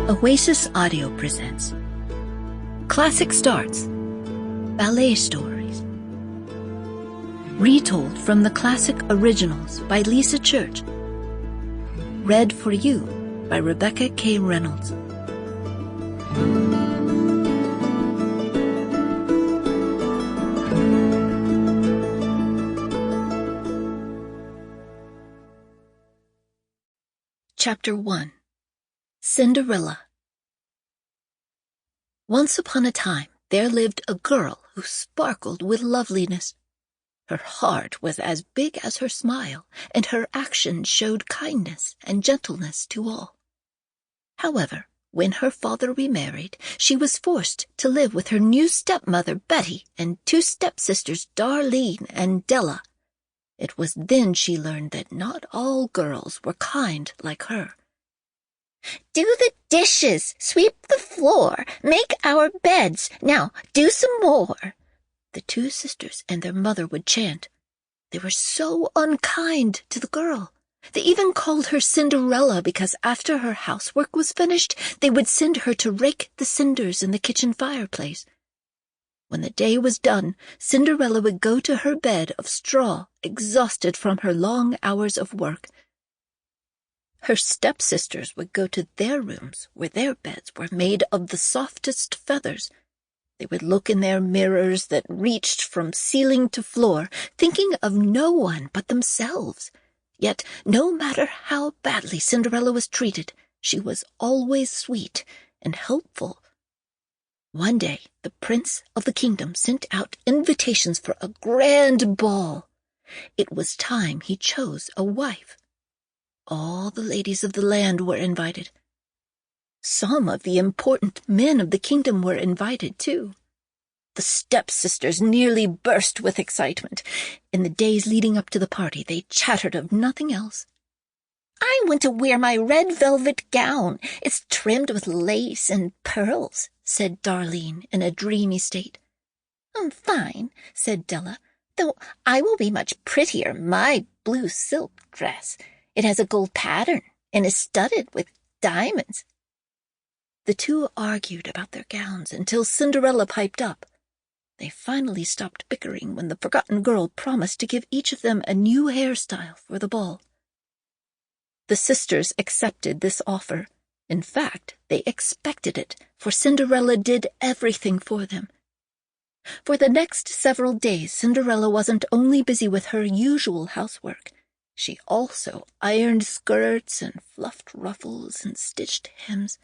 Oasis Audio presents Classic Starts, Ballet Stories. Retold from the classic originals by Lisa Church. Read for you by Rebecca K. Reynolds. Chapter 1. Cinderella. Once upon a time, there lived a girl who sparkled with loveliness. Her heart was as big as her smile, and her actions showed kindness and gentleness to all. However, when her father remarried, she was forced to live with her new stepmother Betty and two stepsisters Darlene and Della. It was then she learned that not all girls were kind like her. Do the dishes, sweep the floor, make our beds. Now, do some more, the two sisters and their mother would chant. They were so unkind to the girl. They even called her Cinderella because after her housework was finished, they would send her to rake the cinders in the kitchen fireplace. When the day was done, Cinderella would go to her bed of straw, exhausted from her long hours of work. Her stepsisters would go to their rooms, where their beds were made of the softest feathers. They would look in their mirrors that reached from ceiling to floor, thinking of no one but themselves. Yet, no matter how badly Cinderella was treated, she was always sweet and helpful. One day, the prince of the kingdom sent out invitations for a grand ball. It was time he chose a wife. All the ladies of the land were invited. Some of the important men of the kingdom were invited, too. The stepsisters nearly burst with excitement. In the days leading up to the party, they chattered of nothing else. I want to wear my red velvet gown. It's trimmed with lace and pearls, said Darlene in a dreamy state. Fine, said Della, though I will be much prettier in my blue silk dress. It has a gold pattern and is studded with diamonds. The two argued about their gowns until Cinderella piped up. They finally stopped bickering when the forgotten girl promised to give each of them a new hairstyle for the ball. The sisters accepted this offer. In fact, they expected it, for Cinderella did everything for them. For the next several days, Cinderella wasn't only busy with her usual housework. She also ironed skirts and fluffed ruffles and stitched hems.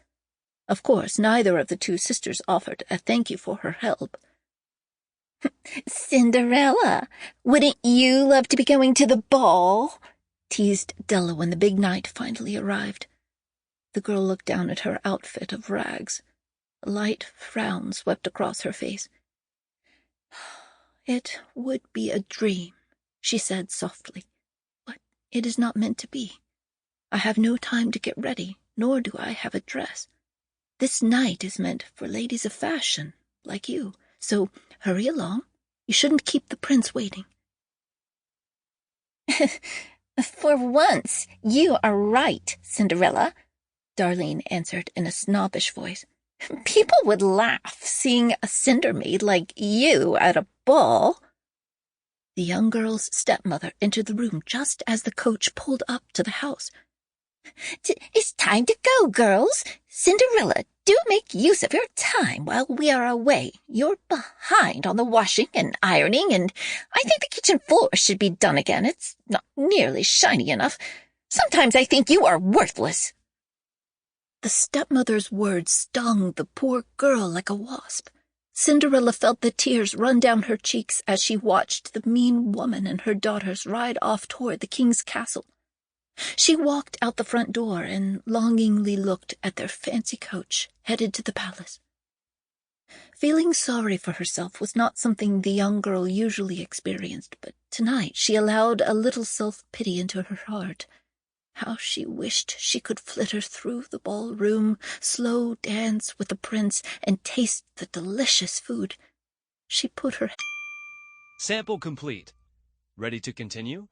Of course, neither of the two sisters offered a thank you for her help. Cinderella, wouldn't you love to be going to the ball? Teased Della when the big night finally arrived. The girl looked down at her outfit of rags. A light frown swept across her face. It would be a dream, she said softly. It is not meant to be. I have no time to get ready, nor do I have a dress. This night is meant for ladies of fashion, like you, so hurry along. You shouldn't keep the prince waiting. For once, you are right, Cinderella, Darlene answered in a snobbish voice. People would laugh seeing a cinder maid like you at a ball. The young girl's stepmother entered the room just as the coach pulled up to the house. It's time to go, girls. Cinderella, do make use of your time while we are away. You're behind on the washing and ironing, and I think the kitchen floor should be done again. It's not nearly shiny enough. Sometimes I think you are worthless. The stepmother's words stung the poor girl like a wasp. Cinderella felt the tears run down her cheeks as she watched the mean woman and her daughters ride off toward the king's castle. She walked out the front door and longingly looked at their fancy coach headed to the palace. Feeling sorry for herself was not something the young girl usually experienced, but tonight she allowed a little self-pity into her heart. How she wished she could flitter through the ballroom, slow dance with the prince, and taste the delicious food. She put her... Sample complete. Ready to continue?